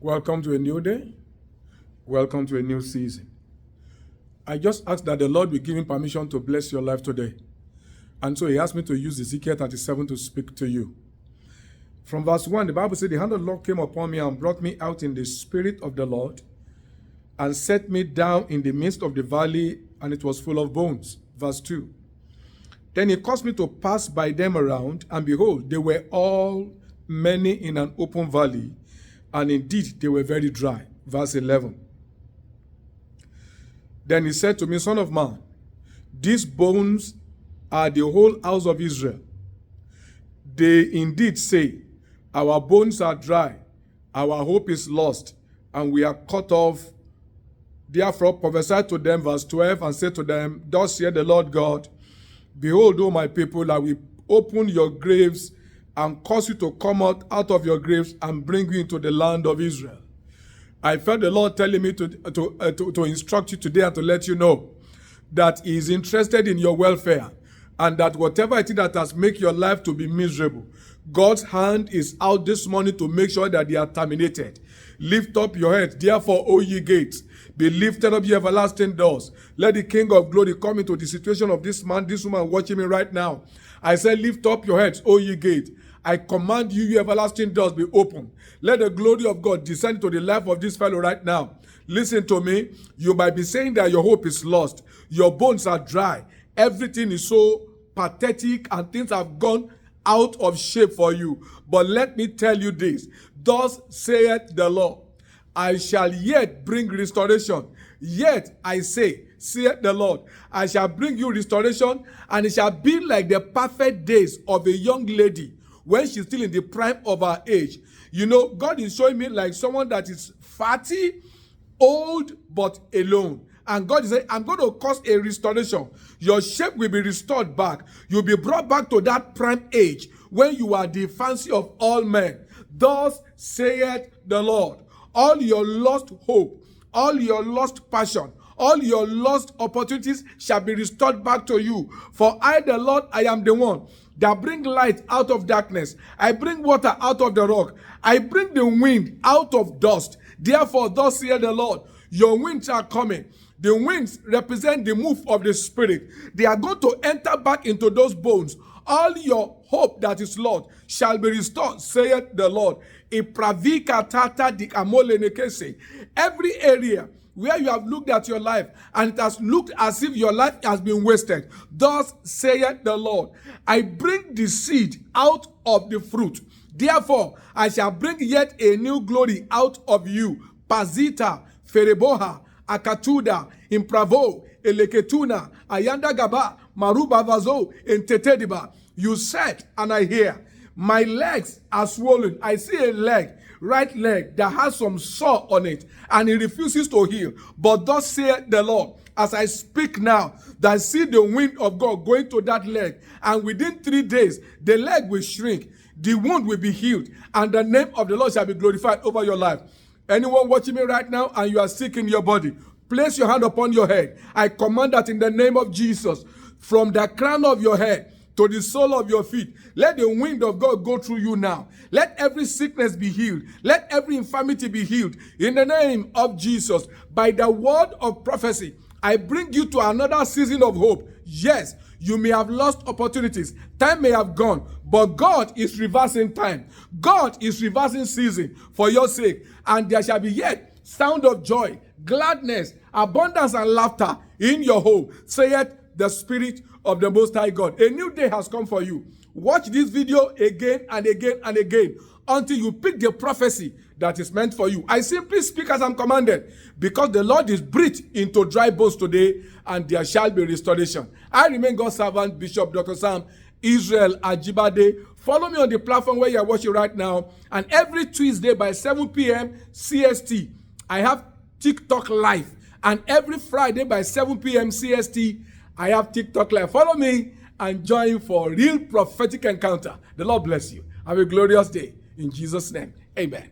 Welcome to a new day. Welcome to a new season. I just asked that the Lord will give him permission to bless your life today. And so he asked me to use Ezekiel 37 to speak to you. From verse 1, the Bible said, the hand of the Lord came upon me and brought me out in the spirit of the Lord and set me down in the midst of the valley, and it was full of bones. Verse 2. Then he caused me to pass by them around, and behold, they were all many in an open valley, and indeed they were very dry. Verse 11. Then he said to me, Son of man, these bones are the whole house of Israel. They indeed say, our bones are dry, our hope is lost, and we are cut off. Therefore prophesy to them, verse 12, and say to them, Thus saith the Lord God, behold, O my people, I will open your graves and cause you to come out of your graves and bring you into the land of Israel. I felt the Lord telling me to instruct you today and to let you know that he is interested in your welfare, and that whatever it is that has made your life to be miserable, God's hand is out this morning to make sure that they are terminated. Lift up your head, therefore, O ye gates. Be lifted up, ye everlasting doors. Let the King of glory come into the situation of this man, this woman watching me right now. I said, lift up your heads, O ye gate. I command you, ye everlasting doors, be open. Let the glory of God descend to the life of this fellow right now. Listen to me. You might be saying that your hope is lost. Your bones are dry. Everything is so pathetic and things have gone out of shape for you. But let me tell you this. Thus saith the Lord, I shall yet bring restoration. Yet I say, saith the Lord, I shall bring you restoration, and it shall be like the perfect days of a young lady when she's still in the prime of her age. You know, God is showing me like someone that is fatty, old, but alone. And God is saying, I'm going to cause a restoration. Your shape will be restored back. You'll be brought back to that prime age when you are the fancy of all men. Thus saith the Lord, all your lost hope, all your lost passion, all your lost opportunities shall be restored back to you. For I, the Lord, I am the one that bring light out of darkness. I bring water out of the rock. I bring the wind out of dust. Therefore, thus saith the Lord, your winds are coming. The winds represent the move of the Spirit. They are going to enter back into those bones. All your hope that is lost shall be restored, saith the Lord. Every area where you have looked at your life and it has looked as if your life has been wasted, thus saith the Lord, I bring the seed out of the fruit. Therefore, I shall bring yet a new glory out of you. Pazita, Fereboha, Akatuda, Impravo, Eleketuna, Ayanda Gaba, Maruba Vazo, and Tetediba. You said, and I hear, my legs are swollen. I see a leg, right leg, that has some sore on it, and it refuses to heal. But thus saith the Lord, as I speak now, that I see the wind of God going to that leg, and within 3 days, the leg will shrink, the wound will be healed, and the name of the Lord shall be glorified over your life. Anyone watching me right now and you are sick in your body, place your hand upon your head. I command that in the name of Jesus, from the crown of your head to the sole of your feet, let the wind of God go through you now. Let every sickness be healed. Let every infirmity be healed. In the name of Jesus, by the word of prophecy, I bring you to another season of hope. Yes, you may have lost opportunities. Time may have gone, but God is reversing time. God is reversing season for your sake. And there shall be yet sound of joy, gladness, abundance, and laughter in your home, saith the Spirit of the Most High God. A new day has come for you. Watch this video again and again and again until you pick the prophecy that is meant for you. I simply speak as I'm commanded, because the Lord is breathed into dry bones today, and there shall be restoration. I remain God's servant, Bishop Dr. Sam Israel Ajibade. Follow me on the platform where you're watching right now, and every Tuesday by 7 p.m. CST, I have TikTok Live, and every Friday by 7 p.m. CST, I have TikTok Live. Follow me and join for real prophetic encounter. The Lord bless you. Have a glorious day. In Jesus' name, amen.